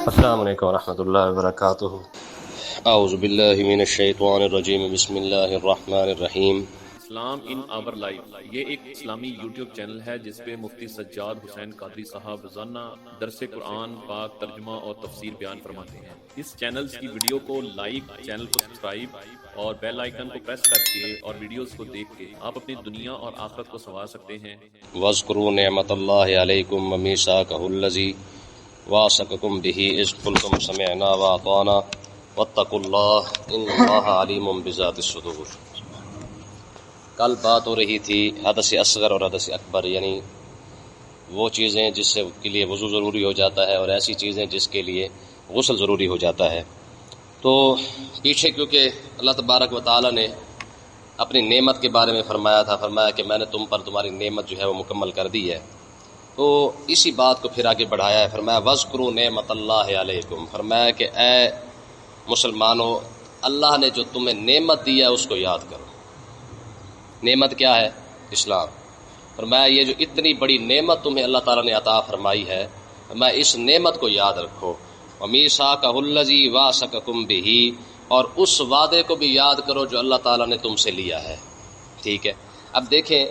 السلام علیکم ورحمۃ اللہ وبرکاتہ۔ اعوذ باللہ من الشیطان الرجیم، بسم اللہ الرحمن الرحیم۔ اسلام ان آور لائف یہ ایک اسلامی یوٹیوب چینل ہے جس پہ مفتی سجاد حسین قادری صاحب روزانہ درس قرآن پاک ترجمہ اور تفسیر بیان فرماتے ہیں۔ اس چینل کی ویڈیو کو لائک، چینل کو سبسکرائب اور بیل آئیکن کو پریس کر کے اور ویڈیوز کو دیکھ کے آپ اپنی دنیا اور آخرت کو سنوار سکتے ہیں۔ واذکروا نعمت اللہ علیکم ومیثاقہ الذی واثقکم بہ اذ قلتم سمعنا واطعنا واتقوا اللہ ان اللہ علیم بذات الصدور۔ کل بات ہو رہی تھی حدث اصغر اور حدث اکبر، یعنی وہ چیزیں جس سے کے لیے وضو ضروری ہو جاتا ہے اور ایسی چیزیں جس کے لیے غسل ضروری ہو جاتا ہے۔ تو پیچھے کیونکہ اللہ تبارک و تعالی نے اپنی نعمت کے بارے میں فرمایا کہ میں نے تم پر تمہاری نعمت جو ہے وہ مکمل کر دی ہے، تو اسی بات کو پھر آگے بڑھایا ہے۔ فرمایا وَاذْكُرُوا نِعْمَتَ اللَّهِ عَلَيْكُمْ، فرمایا کہ اے مسلمانوں، اللہ نے جو تمہیں نعمت دی ہے اس کو یاد کرو۔ نعمت کیا ہے؟ اسلام۔ فرمایا یہ جو اتنی بڑی نعمت تمہیں اللہ تعالیٰ نے عطا فرمائی ہے، فرمایا اس نعمت کو یاد رکھو۔ وَمِيثَاقَهُ الَّذِي وَاثَقَكُم بِهِ، اور اس وعدے کو بھی یاد کرو جو اللہ تعالیٰ نے تم سے لیا ہے۔ ٹھیک ہے، اب دیکھیں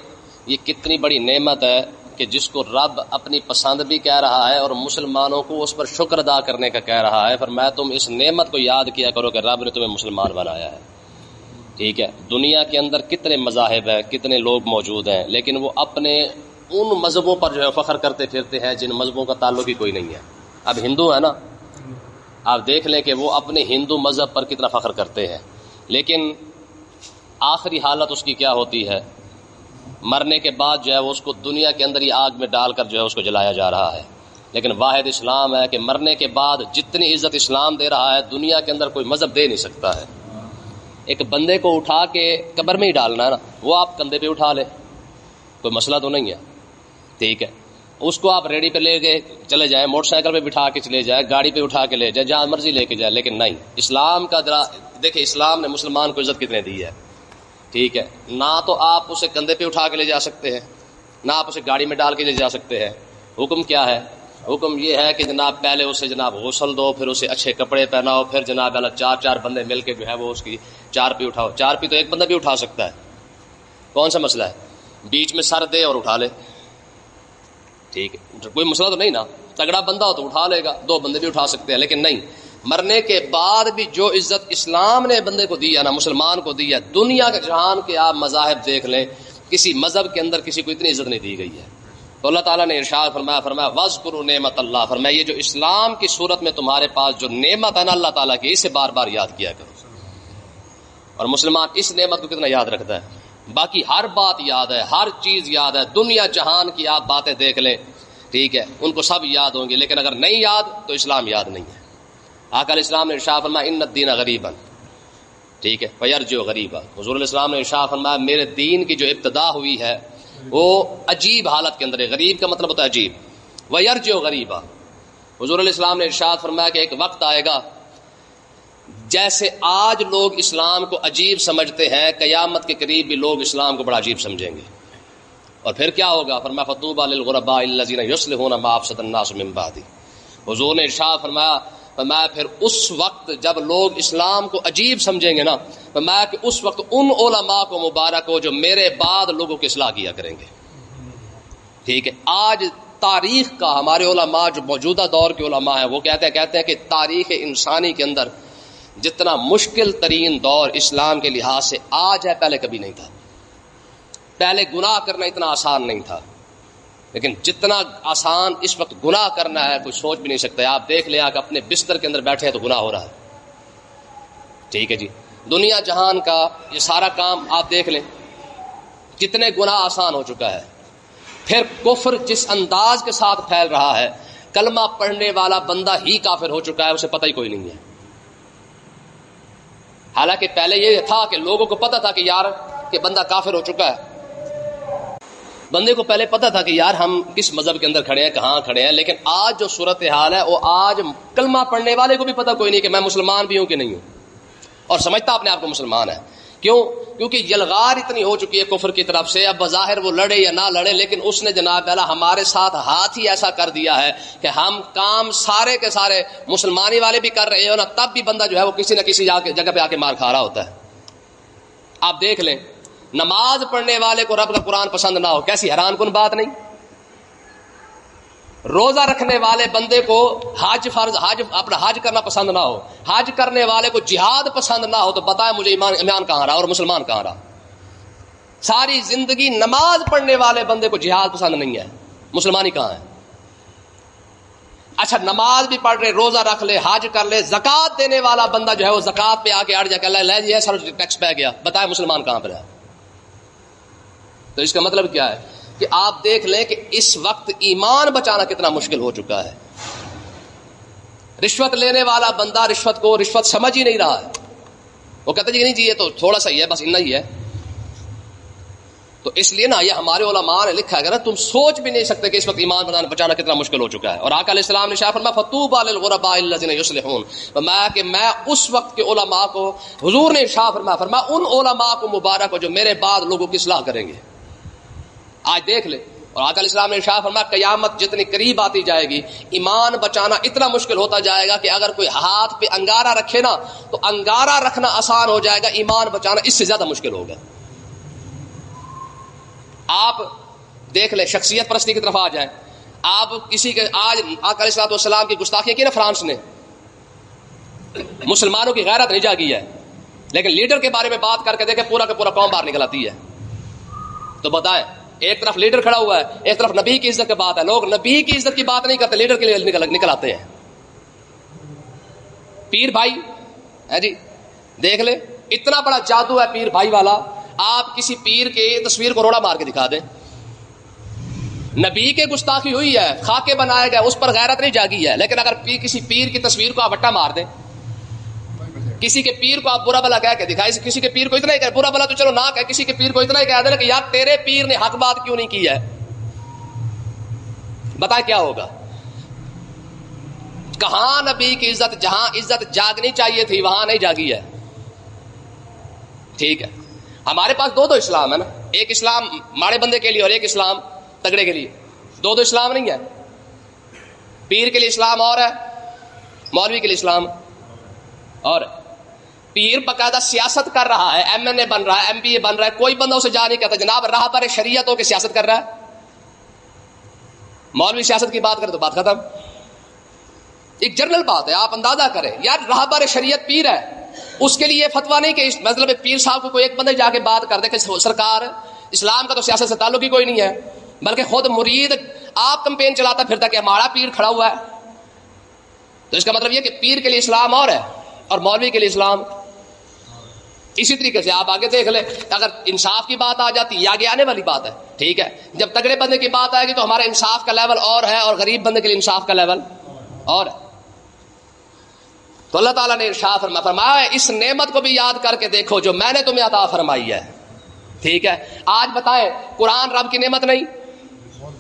یہ کتنی بڑی نعمت ہے کہ جس کو رب اپنی پسند بھی کہہ رہا ہے اور مسلمانوں کو اس پر شکر ادا کرنے کا کہہ رہا ہے۔ فرمایا تم اس نعمت کو یاد کیا کرو کہ رب نے تمہیں مسلمان بنایا ہے۔ ٹھیک ہے، دنیا کے اندر کتنے مذاہب ہیں، کتنے لوگ موجود ہیں، لیکن وہ اپنے ان مذہبوں پر جو ہے فخر کرتے پھرتے ہیں جن مذہبوں کا تعلق ہی کوئی نہیں ہے۔ اب ہندو ہے نا، آپ دیکھ لیں کہ وہ اپنے ہندو مذہب پر کتنا فخر کرتے ہیں، لیکن آخری حالت اس کی کیا ہوتی ہے؟ مرنے کے بعد جو ہے وہ اس کو دنیا کے اندر ہی آگ میں ڈال کر جو ہے اس کو جلایا جا رہا ہے۔ لیکن واحد اسلام ہے کہ مرنے کے بعد جتنی عزت اسلام دے رہا ہے دنیا کے اندر کوئی مذہب دے نہیں سکتا ہے۔ ایک بندے کو اٹھا کے قبر میں ہی ڈالنا ہے نا، وہ آپ کندھے پہ اٹھا لے، کوئی مسئلہ تو نہیں ہے۔ ٹھیک ہے، اس کو آپ ریڈی پہ لے کے چلے جائیں، موٹر سائیکل پہ بٹھا کے چلے جائیں، گاڑی پہ اٹھا کے لے جائیں، جہاں مرضی لے کے جائیں، لیکن نہیں، اسلام کا دیکھیں اسلام نے مسلمان کو عزت کتنے دی ہے۔ ٹھیک ہے، نہ تو آپ اسے کندھے پہ اٹھا کے لے جا سکتے ہیں، نہ آپ اسے گاڑی میں ڈال کے لے جا سکتے ہیں۔ حکم کیا ہے؟ حکم یہ ہے کہ جناب پہلے اسے جناب غسل دو، پھر اسے اچھے کپڑے پہناؤ، پھر جناب چار بندے مل کے جو ہے وہ اس کی چارپی اٹھاؤ۔ چارپی تو ایک بندہ بھی اٹھا سکتا ہے، کون سا مسئلہ ہے؟ بیچ میں سر دے اور اٹھا لے، ٹھیک ہے، کوئی مسئلہ تو نہیں نا۔ تگڑا بندہ ہو تو اٹھا لے گا، دو بندے بھی اٹھا سکتے ہیں، لیکن نہیں، مرنے کے بعد بھی جو عزت اسلام نے بندے کو دی ہے نا، مسلمان کو دی ہے، دنیا کے جہان کے آپ مذاہب دیکھ لیں، کسی مذہب کے اندر کسی کو اتنی عزت نہیں دی گئی ہے۔ تو اللہ تعالیٰ نے ارشاد فرمایا وَاذْكُرُوا نِعْمَتَ اللَّهِ، فرمایا یہ جو اسلام کی صورت میں تمہارے پاس جو نعمت ہے نا اللہ تعالیٰ کی، اسے بار بار یاد کیا کرو۔ اور مسلمان اس نعمت کو کتنا یاد رکھتا ہے؟ باقی ہر بات یاد ہے، ہر چیز یاد ہے، دنیا جہان کی آپ باتیں دیکھ لیں، ٹھیک ہے، ان کو سب یاد ہوں گے، لیکن اگر نہیں یاد تو اسلام یاد نہیں ہے۔ آقا علیہ السلام نے ارشاد فرمایا ان الدین غریبا، ٹھیک ہے، فیرجع غریبا، حضور علیہ السلام نے ارشاد فرمایا میرے دین کی جو ابتدا ہوئی ہے وہ عجیب حالت کے اندر ہے۔ غریب کا مطلب ہوتا ہے عجیب، ویرجع غریبا۔ حضور علیہ السلام نے ارشاد فرمایا کہ ایک وقت آئے گا جیسے آج لوگ اسلام کو عجیب سمجھتے ہیں، قیامت کے قریب بھی لوگ اسلام کو بڑا عجیب سمجھیں گے۔ اور پھر کیا ہوگا؟ فرمایا فطوبی للغرباء الذین یصلحون ما افسد الناس من بعدی۔ حضور نے ارشاد فرمایا پھر اس وقت جب لوگ اسلام کو عجیب سمجھیں گے نا، فرمایا کہ اس وقت ان علماء کو مبارک ہو جو میرے بعد لوگوں کی اصلاح کیا کریں گے۔ ٹھیک ہے، آج تاریخ کا ہمارے علماء جو موجودہ دور کے علماء ہیں وہ کہتے ہیں کہ تاریخ انسانی کے اندر جتنا مشکل ترین دور اسلام کے لحاظ سے آج ہے پہلے کبھی نہیں تھا۔ پہلے گناہ کرنا اتنا آسان نہیں تھا، لیکن جتنا آسان اس وقت گناہ کرنا ہے کوئی سوچ بھی نہیں سکتا۔ آپ دیکھ لیں کہ اپنے بستر کے اندر بیٹھے ہیں تو گناہ ہو رہا ہے۔ ٹھیک ہے جی، دنیا جہان کا یہ سارا کام آپ دیکھ لیں، کتنے گناہ آسان ہو چکا ہے۔ پھر کفر جس انداز کے ساتھ پھیل رہا ہے، کلمہ پڑھنے والا بندہ ہی کافر ہو چکا ہے، اسے پتہ ہی کوئی نہیں ہے۔ حالانکہ پہلے یہ تھا کہ لوگوں کو پتہ تھا کہ یار کہ بندہ کافر ہو چکا ہے، بندے کو پہلے پتہ تھا کہ یار ہم کس مذہب کے اندر کھڑے ہیں، کہاں کھڑے ہیں، لیکن آج جو صورتحال ہے وہ آج کلمہ پڑھنے والے کو بھی پتہ کوئی نہیں کہ میں مسلمان بھی ہوں کہ نہیں ہوں، اور سمجھتا اپنے آپ کو مسلمان ہے۔ کیوں؟ کیونکہ یلغار اتنی ہو چکی ہے کفر کی طرف سے. اب بظاہر وہ لڑے یا نہ لڑے، لیکن اس نے جناب اعلیٰ ہمارے ساتھ ہاتھ ہی ایسا کر دیا ہے کہ ہم کام سارے کے سارے مسلمانی والے بھی کر رہے ہو نا، تب بھی بندہ جو ہے وہ کسی نہ کسی جگہ پہ آ کے مار کھا رہا ہوتا ہے. آپ دیکھ لیں، نماز پڑھنے والے کو رب کا قرآن پسند نہ ہو، کیسی حیران کن بات نہیں؟ روزہ رکھنے والے بندے کو حج اپنا حج کرنا پسند نہ ہو، حج کرنے والے کو جہاد پسند نہ ہو، تو بتائیں مجھے ایمان کہاں رہا اور مسلمان کہاں رہا؟ ساری زندگی نماز پڑھنے والے بندے کو جہاد پسند نہیں ہے، مسلمانی کہاں ہے؟ اچھا نماز بھی پڑھ رہے، روزہ رکھ لے، حج کر لے، زکات دینے والا بندہ جو ہے وہ زکات پہ آ کے اڑ جا کے لے جی سر ٹیکس پہ گیا، بتائیں مسلمان کہاں پر ہے؟ تو اس کا مطلب کیا ہے کہ آپ دیکھ لیں کہ اس وقت ایمان بچانا کتنا مشکل ہو چکا ہے. رشوت لینے والا بندہ رشوت سمجھ ہی نہیں رہا ہے، وہ کہتے جی نہیں جی یہ تو تھوڑا سا ہی ہے، بس اتنا ہی ہے. تو اس لیے نا یہ ہمارے علماء نے لکھا ہے نا، تم سوچ بھی نہیں سکتے کہ اس وقت ایمان بچانا کتنا مشکل ہو چکا ہے. اور آقا علیہ السلام نے شاہ فرمایا فطوبی للغرباء الذین یصلحون، کہ میں اس وقت کے علماء کو، حضور نے شاہ فرمایا ان علماء کو مبارک ہو جو میرے بعد لوگوں کی اصلاح کریں گے. آج دیکھ لے. اور آقا علیہ السلام نے ارشاد فرمایا قیامت جتنی قریب آتی جائے گی ایمان بچانا اتنا مشکل ہوتا جائے گا کہ اگر کوئی ہاتھ پہ انگارہ رکھے نا تو انگارہ رکھنا آسان ہو جائے گا، ایمان بچانا اس سے زیادہ مشکل ہوگا. آپ دیکھ لیں، شخصیت پرستی کی طرف آ جائیں. آپ کسی کے آج آقا علیہ السلام کی گستاخی کی نا فرانس نے، مسلمانوں کی غیرت نہیں جاگی ہے، لیکن لیڈر کے بارے میں بات کر کے دیکھیں پورا کا پورا قوم باہر نکل آتی ہے. تو بتائیں، ایک طرف لیڈر کھڑا ہوا ہے، ایک طرف نبی کی عزت کی بات ہے. لوگ نبی کی عزت کی بات نہیں کرتے، لیڈر کے لیے نکل آتے ہیں. پیر بھائی ہے جی، دیکھ لیں اتنا بڑا جادو ہے پیر بھائی والا. آپ کسی پیر کی تصویر کو روڑا مار کے دکھا دیں، نبی کے گستاخی ہوئی ہے، خاکے بنائے گئے، اس پر غیرت نہیں جاگی ہے. لیکن اگر کسی پیر کی تصویر کو آپ وٹا مار دیں، کسی کے پیر کو آپ برا بلا کہہ کے دکھائے، کسی کے پیر کو اتنا ہی کہ برا بلا تو چلو نہ کہ کسی کے پیر کو اتنا ہی کہہ دینا کہ یار تیرے پیر نے حق بات کیوں نہیں کی ہے، بتا کیا ہوگا؟ کہاں نبی کی عزت، جہاں عزت جاگنی چاہیے تھی وہاں نہیں جاگی ہے. ٹھیک ہے، ہمارے پاس دو اسلام ہے نا، ایک اسلام ماڑے بندے کے لیے اور ایک اسلام تگڑے کے لیے. دو اسلام نہیں ہے. پیر کے لیے اسلام اور ہے، مولوی کے لیے اسلام اور. پیر باقاعدہ سیاست کر رہا ہے، ایم این اے بن رہا ہے، ایم بی اے بن رہا ہے، کوئی بندہ اسے جا نہیں کہتا جناب راہبر شریعت ہو کے سیاست کر رہا ہے. مولوی سیاست کی بات کرے تو بات ختم. ایک جنرل بات ہے، آپ اندازہ کریں یار راہبر شریعت پیر ہے، اس کے لیے فتویٰ نہیں کہ اس مطلب پیر صاحب کو کوئی ایک بندے جا کے بات کر دے کہ سرکار اسلام کا تو سیاست سے تعلق ہی کوئی نہیں ہے، بلکہ خود مرید آپ کمپین چلاتا پھرتا کہ ہمارا پیر کھڑا ہوا ہے. تو اس کا مطلب یہ کہ پیر کے لیے اسلام اور ہے اور مولوی کے لیے اسلام. اسی طریقے سے آپ آگے دیکھ لیں، اگر انصاف کی بات آ جاتی یہ آگے آنے والی بات ہے. ٹھیک ہے، جب تگڑے بندے کی بات آئے گی تو ہمارا انصاف کا لیول اور ہے اور غریب بندے کے لیے انصاف کا لیول اور ہے. تو اللہ تعالیٰ نے ارشاد فرمایا اس نعمت کو بھی یاد کر کے دیکھو جو میں نے تمہیں عطا فرمائی ہے. ٹھیک ہے، آج بتائیں قرآن رب کی نعمت نہیں؟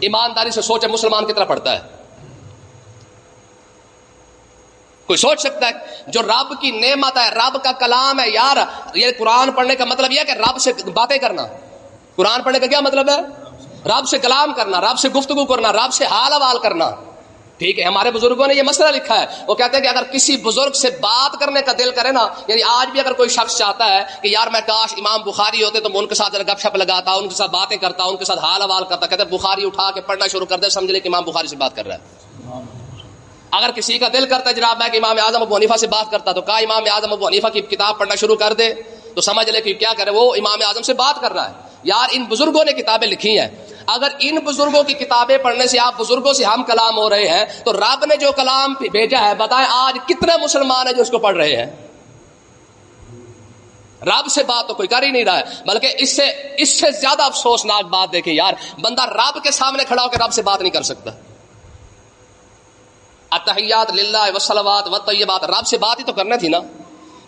ایمانداری سے سوچے مسلمان کتنا پڑھتا ہے؟ کوئی سوچ سکتا ہے جو رب کی نعمت ہے، رب کا کلام ہے یار. یہ قرآن پڑھنے کا مطلب یہ ہے کہ رب سے باتیں کرنا. قرآن پڑھنے کا کیا مطلب ہے؟ رب سے کلام کرنا، رب سے گفتگو کرنا، رب سے حال حوال کرنا. ٹھیک ہے، ہمارے بزرگوں نے یہ مسئلہ لکھا ہے. وہ کہتے ہیں کہ اگر کسی بزرگ سے بات کرنے کا دل کرے نا، یعنی آج بھی اگر کوئی شخص چاہتا ہے کہ یار میں کاش امام بخاری ہوتے تو میں ان کے ساتھ گپ شپ لگاتا، ان کے ساتھ باتیں کرتا، ان کے ساتھ حال حوال کرتا، کہتے ہیں بخاری اٹھا کے پڑھنا شروع کر دے، سمجھ لے کہ امام بخاری سے بات کر رہا ہے. اگر کسی کا دل کرتا ہے جناب میں کہ امام اعظم ابو حنیفہ سے بات کرتا، تو کہا امام اعظم ابو حنیفہ کی کتاب پڑھنا شروع کر دے تو سمجھ لے کہ کیا کرے، وہ امام اعظم سے بات کر رہا ہے. یار ان بزرگوں نے کتابیں لکھی ہیں، اگر ان بزرگوں کی کتابیں پڑھنے سے آپ بزرگوں سے ہم کلام ہو رہے ہیں تو رب نے جو کلام بھیجا ہے بتائیں آج کتنے مسلمان ہیں جو اس کو پڑھ رہے ہیں؟ رب سے بات تو کوئی کر ہی نہیں رہا ہے. بلکہ اس سے زیادہ افسوسناک بات دیکھیں یار، بندہ رب کے سامنے کھڑا ہو کے رب سے بات نہیں کر سکتا. التحیات للہ والصلوات والطیبات، رب سے بات ہی تو کرنا تھی نا.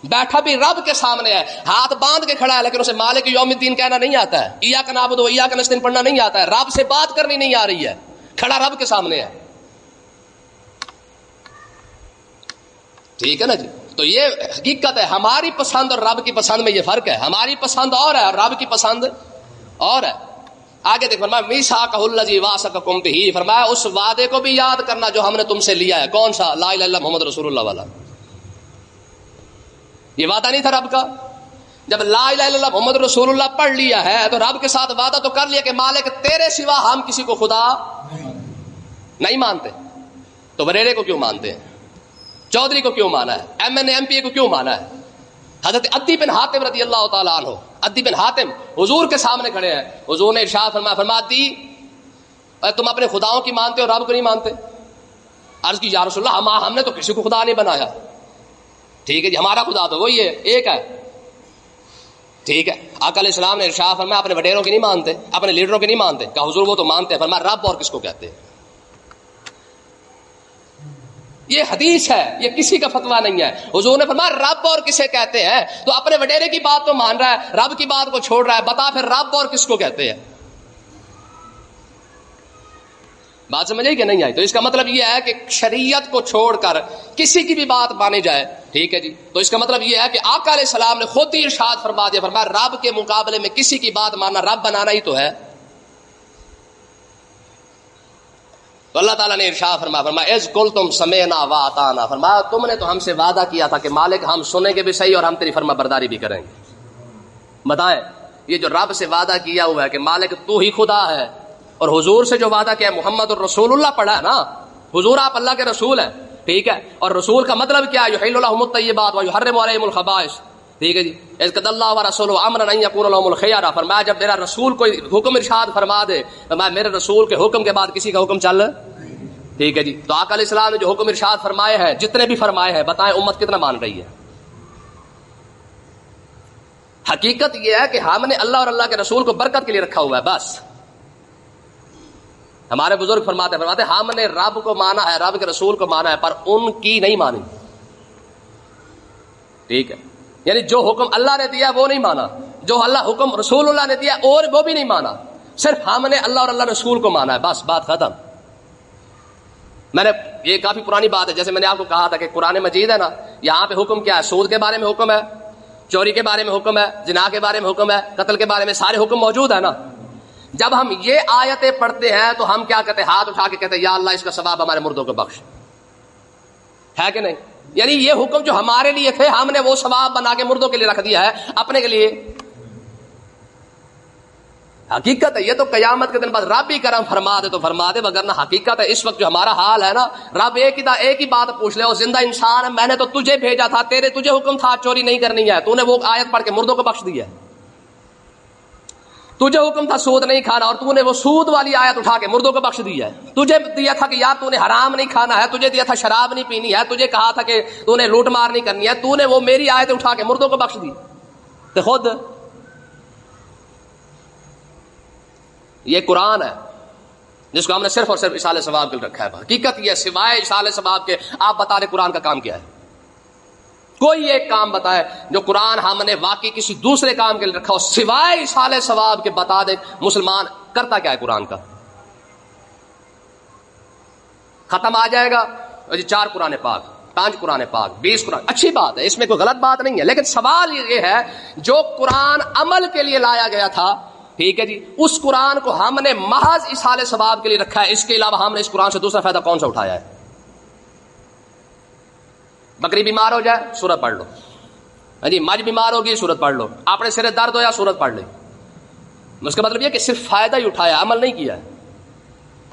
بیٹھا بھی رب کے سامنے ہے، ہاتھ باندھ کے کھڑا ہے، لیکن اسے مالک یوم الدین کہنا نہیں آتا ہے، ایاک نعبد و ایاک نستعین پڑھنا نہیں آتا ہے، رب سے بات کرنی نہیں آ رہی ہے، کھڑا رب کے سامنے ہے. ٹھیک ہے نا جی. تو یہ حقیقت ہے، ہماری پسند اور رب کی پسند میں یہ فرق ہے. ہماری پسند اور ہے اور رب کی پسند اور ہے. آگے دیکھ فرمایا میثاقہ الذی واثقکم بہ، فرمایا اس وعدے کو بھی یاد کرنا جو ہم نے تم سے لیا ہے. کون سا؟ لا الہ الا اللہ محمد رسول اللہ والا. یہ وعدہ نہیں تھا رب کا؟ جب لا الہ الا اللہ محمد رسول اللہ پڑھ لیا ہے تو رب کے ساتھ وعدہ تو کر لیا کہ مالک تیرے سوا ہم کسی کو خدا نہیں مانتے. تو بریرے کو کیوں مانتے ہیں؟ چودھری کو کیوں مانا ہے؟ M N A M P A کو کیوں مانا ہے؟ حضرت عدی بن حاتم رضی اللہ تعالیٰ عنہ، عدی بن حاتم حضور کے سامنے کھڑے ہیں. حضور نے ارشاد فرمایا عدی تم اپنے خداؤں کی مانتے ہو رب کو نہیں مانتے؟ عرض کی یا رسول اللہ ہم نے تو کسی کو خدا نہیں بنایا. ٹھیک ہے جی، ہمارا خدا تو وہی ہے، ایک ہے. ٹھیک ہے، آقا علیہ السلام نے ارشاد فرمایا اپنے وڈیروں کی نہیں مانتے، اپنے لیڈروں کی نہیں مانتے. کہا حضور وہ تو مانتے ہیں. فرمایا رب اور کس کو کہتے ہیں؟ یہ حدیث ہے، یہ کسی کا فتویٰ نہیں ہے. حضور نے فرمایا رب اور کسے کہتے ہیں؟ تو اپنے وڈیرے کی بات تو مان رہا ہے، رب کی بات کو چھوڑ رہا ہے. بتا پھر رب اور کس کو کہتے ہیں؟ بات سمجھ آئی کہ نہیں آئی؟ تو اس کا مطلب یہ ہے کہ شریعت کو چھوڑ کر کسی کی بھی بات مانی جائے. ٹھیک ہے جی، تو اس کا مطلب یہ ہے کہ آقا علیہ السلام نے خود ہی ارشاد فرما دیا، فرمایا رب کے مقابلے میں کسی کی بات ماننا رب بنانا ہی تو ہے. تو اللہ تعالیٰ نے ارشاد فرمایا اذ قلتم سمعنا واطعنا، فرمایا تم نے تو ہم سے وعدہ کیا تھا کہ مالک ہم سنیں گے بھی صحیح اور ہم تیری فرما برداری بھی کریں گے. بتائیں یہ جو رب سے وعدہ کیا ہوا ہے کہ مالک تو ہی خدا ہے، اور حضور سے جو وعدہ کیا ہے محمد الرسول اللہ پڑھا ہے نا، حضور آپ اللہ کے رسول ہیں. ٹھیک ہے، اور رسول کا مطلب کیا ہے؟ یحل لهم الطیبات ویحرم علیہم الخبائث. ٹھیک ہے جی، اذ قضى الله ورسوله امرا ان يكون لهم الخيار، فرمایا جب میرا رسول کوئی حکم ارشاد فرما دے، فرمایا میرے رسول کے حکم کے بعد کسی کا حکم چل. ٹھیک ہے جی، تو آقا علیہ السلام نے جو حکم ارشاد فرمائے ہیں، جتنے بھی فرمائے ہیں، بتائیں امت کتنا مان رہی ہے؟ حقیقت یہ ہے کہ ہم نے اللہ اور اللہ کے رسول کو برکت کے لیے رکھا ہوا ہے بس. ہمارے بزرگ فرماتے ہم نے رب کو مانا ہے، رب کے رسول کو مانا ہے، پر ان کی نہیں مانی. ٹھیک ہے، یعنی جو حکم اللہ نے دیا وہ نہیں مانا، جو اللہ حکم رسول اللہ نے دیا اور وہ بھی نہیں مانا، صرف ہم نے اللہ اور اللہ رسول کو مانا ہے بس، بات ختم. میں نے یہ کافی پرانی بات ہے، جیسے میں نے آپ کو کہا تھا کہ قرآن مجید ہے نا، یہاں پہ حکم کیا ہے؟ سود کے بارے میں حکم ہے، چوری کے بارے میں حکم ہے، زنا کے بارے میں حکم ہے، قتل کے بارے میں سارے حکم موجود ہے نا. جب ہم یہ آیتیں پڑھتے ہیں تو ہم کیا کہتے ہیں؟ ہاتھ اٹھا کے کہتے ہیں یا اللہ اس کا ثواب ہمارے مردوں کو بخش. ہے کہ نہیں؟ یعنی یہ حکم جو ہمارے لیے تھے ہم نے وہ ثواب بنا کے مردوں کے لیے رکھ دیا ہے، اپنے کے لیے. حقیقت ہے یہ تو قیامت کے دن بعد رب ہی کرم فرما دے تو فرما دے، وگرنہ حقیقت ہے اس وقت جو ہمارا حال ہے نا، رب ایک ہی بات پوچھ لے، وہ زندہ انسان ہے، میں نے تو تجھے بھیجا تھا، تجھے حکم تھا چوری نہیں کرنی ہے، تو نے وہ آیت پڑھ کے مردوں کو بخش دیا ہے. تجھے حکم تھا سود نہیں کھانا اور تو نے وہ سود والی آیت اٹھا کے مردوں کو بخش دیا ہے. تجھے دیا تھا کہ یار تو نے حرام نہیں کھانا ہے، تجھے دیا تھا شراب نہیں پینی ہے، تجھے کہا تھا کہ تو نے لوٹ مار نہیں کرنی ہے، تو نے وہ میری آیت اٹھا کے مردوں کو بخش دی. تو خود یہ قرآن ہے جس کو ہم نے صرف اور صرف اصال ثواب کے لیے رکھا ہے. حقیقت یہ سوائے اصال ثواب کے آپ بتا دیں قرآن کا کام کیا ہے؟ کوئی ایک کام بتائے جو قرآن ہم نے واقعی کسی دوسرے کام کے لیے رکھا ہو سوائے اصال ثواب کے، بتا دے مسلمان کرتا کیا ہے قرآن کا؟ ختم آ جائے گا 4 قرآن پاک، 5 قرآن پاک، 20 قرآن، اچھی بات ہے، اس میں کوئی غلط بات نہیں ہے، لیکن سوال یہ ہے جو قرآن عمل کے لیے لایا گیا تھا، ٹھیک ہے جی، اس قرآن کو ہم نے محض اصال ثواب کے لیے رکھا ہے، اس کے علاوہ ہم نے اس قرآن سے دوسرا فائدہ کون سا اٹھایا ہے؟ بکری بیمار ہو جائے سورت پڑھ لو، جی مجھ بیمار ہوگی سورت پڑھ لو، اپنے سرے درد ہو یا سورت پڑھ لے. اس کا مطلب یہ کہ صرف فائدہ ہی اٹھایا، عمل نہیں کیا ہے.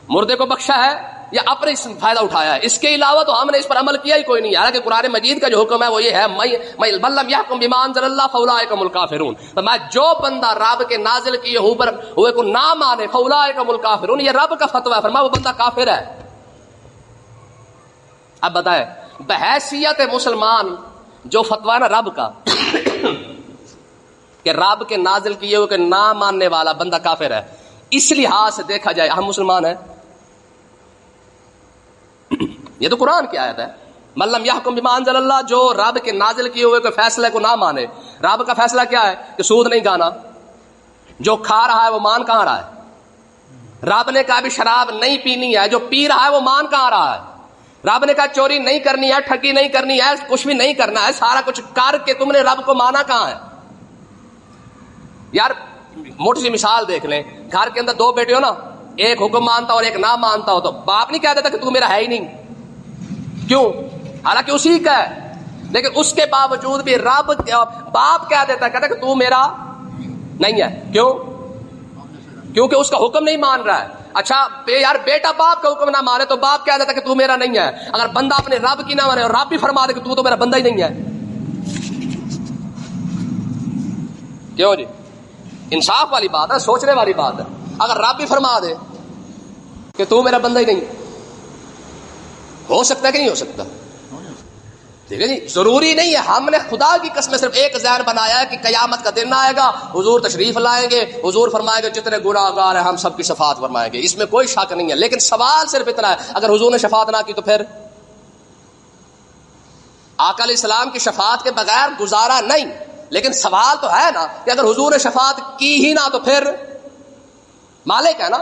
مردے کو بخشا ہے یا اپنے فائدہ اٹھایا ہے، اس کے علاوہ تو ہم نے اس پر عمل کیا ہی کوئی نہیں. حالانکہ قرآن مجید کا جو حکم ہے وہ یہ ہے من لم یحکم بما انزل اللہ فاولئک هم الکافرون، جو بندہ رب کے نازل کیے ہوئے کو نہ مانے فاولئک هم الکافرون، یہ رب کا فتویٰ ہے، فرمایا وہ بندہ کافر ہے. اب بتائیں بحیثیت مسلمان جو فتویٰ نا رب کا کہ رب کے نازل کیے ہوئے کہ نہ ماننے والا بندہ کافر ہے، اس لحاظ سے دیکھا جائے ہم مسلمان ہیں. یہ تو قرآن کی آیت ہے، من لم یحکم بما انزل اللہ، جو رب کے نازل کیے ہوئے کے فیصلے کو نہ مانے. رب کا فیصلہ کیا ہے؟ کہ سود نہیں کھانا. جو کھا رہا ہے وہ مان کہاں رہا ہے؟ رب نے کہا بھی شراب نہیں پینی ہے، جو پی رہا ہے وہ مان کہاں رہا ہے؟ رب نے کہا چوری نہیں کرنی ہے، ٹھگی نہیں کرنی ہے، کچھ بھی نہیں کرنا ہے، سارا کچھ کر کے تم نے رب کو مانا کہاں ہے؟ یار موٹی سی مثال دیکھ لیں، گھر کے اندر دو بیٹے ہو نا، ایک حکم مانتا اور ایک نہ مانتا ہو، تو باپ نہیں کہہ دیتا کہ تو میرا ہے ہی نہیں، کیوں؟ حالانکہ اسی کا ہے، لیکن اس کے باوجود بھی رب باپ کہہ دیتا ہے، کہتا ہے کہ تو میرا نہیں ہے، کیوں؟ کیونکہ اس کا حکم نہیں مان رہا ہے۔ اچھا یار بیٹا باپ کا حکم نہ مانے تو باپ کہہ دیتا کہ تو میرا نہیں ہے، اگر بندہ اپنے رب کی نہ مانے اور رب بھی فرما دے کہ تو میرا بندہ ہی نہیں ہے، کیوں جی؟ انصاف والی بات ہے، سوچنے والی بات ہے۔ اگر رب بھی فرما دے کہ تو میرا بندہ ہی نہیں، ہو سکتا ہے کہ نہیں ہو سکتا؟ ٹھیک ہے جی، ضروری نہیں ہے، ہم نے خدا کی قسم صرف ایک ذہن بنایا ہے کہ قیامت کا دن آئے گا، حضور تشریف لائیں گے، حضور فرمائے گا جتنے گناہ گار ہیں ہم سب کی شفاعت فرمائیں گے، اس میں کوئی شک نہیں ہے، لیکن سوال صرف اتنا ہے اگر حضور نے شفاعت نہ کی تو پھر آقا علیہ السلام کی شفاعت کے بغیر گزارا نہیں، لیکن سوال تو ہے نا کہ اگر حضور نے شفاعت کی ہی نہ تو پھر مالک ہے نا،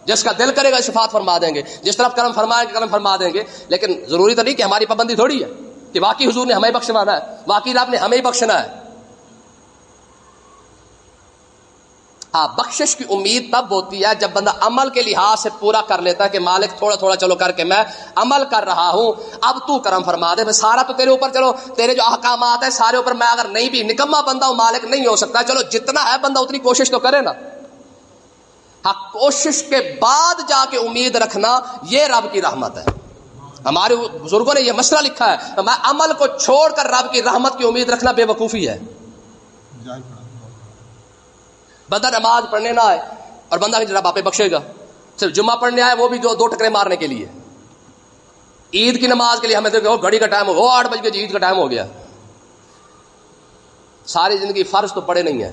جس کا دل کرے گا شفاعت فرما دیں گے، جس طرف کرم فرمائیں گے کرم فرما دیں گے، لیکن ضروری تو نہیں کہ ہماری پابندی تھوڑی ہے کہ واقعی حضور نے ہمیں بخشوانا ہے، واقعی رب نے ہمیں ہی بخشنا ہے۔ ہاں بخشش کی امید تب ہوتی ہے جب بندہ عمل کے لحاظ سے پورا کر لیتا ہے کہ مالک تھوڑا تھوڑا چلو کر کے میں عمل کر رہا ہوں، اب تو کرم فرما دے، میں سارا تو تیرے اوپر، چلو تیرے جو احکامات ہیں سارے اوپر میں اگر نہیں بھی نکما بندہ ہوں، مالک نہیں ہو سکتا، چلو جتنا ہے بندہ اتنی کوشش تو کرے نا۔ ہاں کوشش کے بعد جا کے امید رکھنا یہ رب کی رحمت ہے۔ ہمارے بزرگوں نے یہ مسئلہ لکھا ہے، میں عمل کو چھوڑ کر رب کی رحمت کی امید رکھنا بے وقوفی ہے۔ بندہ نماز پڑھنے نہ آئے اور بندہ کہ رب آپ بخشے گا، صرف جمعہ پڑھنے آئے وہ بھی دو ٹکرے مارنے کے لیے، عید کی نماز کے لیے ہمیں دیکھو گھڑی کا ٹائم ہو، 8 بج کے عید کا ٹائم ہو گیا، ساری زندگی فرض تو پڑھے نہیں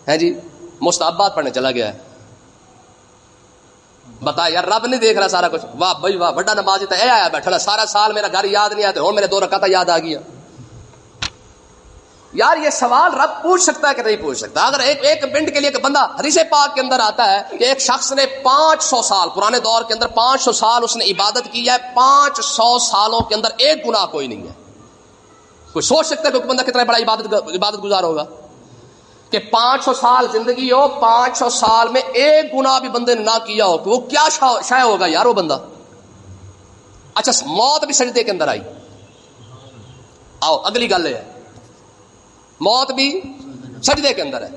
ہے جی، مستحبات پڑھنے چلا گیا ہے۔ بتا یار رب نہیں دیکھ رہا سارا کچھ، واہ بھائی واہ بڑا نمازی تھا، اے آیا بیٹھا سارا سال میرا گھر یاد نہیں آتے، ہو میرے 2 رکعت یاد آ گیا۔ یار یہ سوال رب پوچھ سکتا ہے کہ نہیں پوچھ سکتا؟ اگر ایک منٹ کے لیے کہ بندہ حدیث پاک کے اندر آتا ہے کہ ایک شخص نے 500 سال پرانے دور کے اندر 500 سال اس نے عبادت کی ہے، 500 سالوں کے اندر ایک گناہ کوئی نہیں ہے، کوئی سوچ سکتا ہے کہ بندہ کتنا بڑا عبادت گزار ہوگا کہ 500 سال زندگی ہو، 500 سال میں ایک گناہ بھی بندے نے نہ کیا ہو، کہ وہ کیا شے ہوگا یار وہ بندہ۔ اچھا موت بھی سجدے کے اندر آئی، آؤ اگلی گل ہے، موت بھی سجدے کے اندر ہے،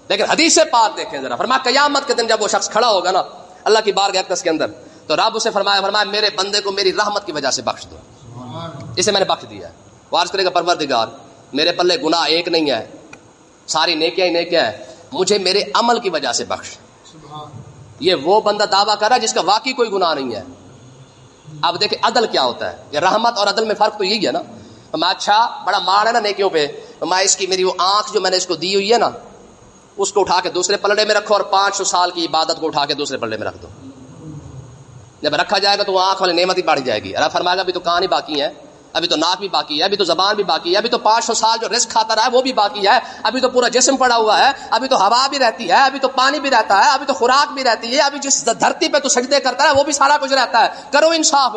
لیکن حدیث پاک دیکھیں ذرا، فرمایا قیامت کے دن جب وہ شخص کھڑا ہوگا نا اللہ کی بارگاہ اقدس کے اندر، تو رب اسے فرمایا میرے بندے کو میری رحمت کی وجہ سے بخش دو، اسے میں نے بخش دیا ہے۔ وہ عرض کرے گا پروردگار میرے پلے گناہ ایک نہیں ہے، ساری نیکیاں ہی نیکیاں ہیں، مجھے میرے عمل کی وجہ سے بخش۔ یہ وہ بندہ دعویٰ کر رہا ہے جس کا واقعی کوئی گناہ نہیں ہے۔ اب دیکھیں عدل کیا ہوتا ہے، یہ رحمت اور عدل میں فرق تو یہی ہے نا۔ میں اچھا بڑا مار ہے نا نیکیوں پہ، میں اس کی میری وہ آنکھ جو میں نے اس کو دی ہوئی ہے نا اس کو اٹھا کے دوسرے پلڑے میں رکھو اور 500 سال کی عبادت کو اٹھا کے دوسرے پلڑے میں رکھ دو، جب رکھا جائے گا تو وہ آنکھ والی نعمت ہی بڑھ جائے گی۔ اللہ فرمائے گا ابھی تو کان ہی باقی ہے، ابھی تو ناک بھی باقی ہے، ابھی تو زبان بھی باقی ہے، ابھی تو 500 سال جو رزق کھاتا رہا ہے وہ بھی باقی ہے، ابھی تو پورا جسم پڑا ہوا ہے، ابھی تو ہوا بھی رہتی ہے، ابھی تو پانی بھی رہتا ہے، ابھی تو خوراک بھی رہتی ہے، ابھی جس دھرتی پہ تو سجدے کرتا ہے وہ بھی سارا کچھ رہتا ہے، کرو انصاف۔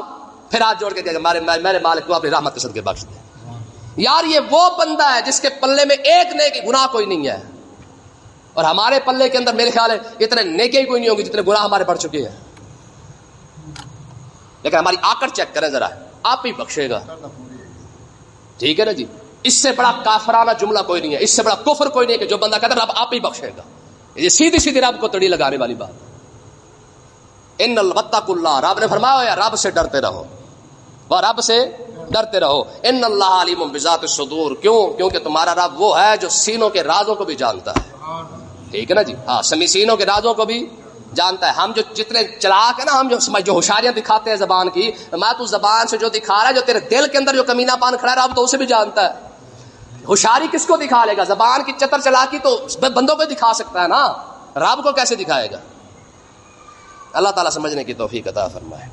پھر ہاتھ جوڑ کے میرے مالک تو اپنی رحمت کے صدقے بخش دے۔ یار یہ وہ بندہ ہے جس کے پلے میں ایک نیکی گناہ کوئی نہیں ہے، اور ہمارے پلے کے اندر میرے خیال ہے اتنے نیکی کوئی نہیں ہوگی جتنے گناہ ہمارے بڑھ چکے ہیں، لیکن ہماری آکڑ چیک کریں ذرا، آپ ہی بخشے گا، ٹھیک ہے نا جی۔ اس سے بڑا کافرانہ جملہ کوئی نہیں ہے، اس سے بڑا کفر کوئی نہیں ہے کہ جو بندہ کہتا ہے رب آپ ہی بخشے گا، یہ سیدھی سیدھی رب کو تڑی لگانے والی بات۔ ان واتقوا اللہ، رب نے فرمایا یا رب سے ڈرتے رہو، وہ رب سے ڈرتے رہو۔ ان اللہ علیم بذات الصدور، کیونکہ تمہارا رب وہ ہے جو سینوں کے رازوں کو بھی جانتا ہے، ٹھیک ہے نا جی۔ ہاں سینوں کے رازوں کو بھی جانتا ہے۔ ہم جو جتنے چلاک ہیں نا، ہم جو ہوشیاریاں دکھاتے ہیں زبان کی، میں تو زبان سے جو دکھا رہا ہے، جو تیرے دل کے اندر جو کمینہ پان کھڑا ہے رب تو اسے بھی جانتا ہے۔ ہوشیاری کس کو دکھا لے گا؟ زبان کی چتر چلاکی تو بندوں کو دکھا سکتا ہے نا، رب کو کیسے دکھائے گا؟ اللہ تعالیٰ سمجھنے کی توفیق عطا فرمائے۔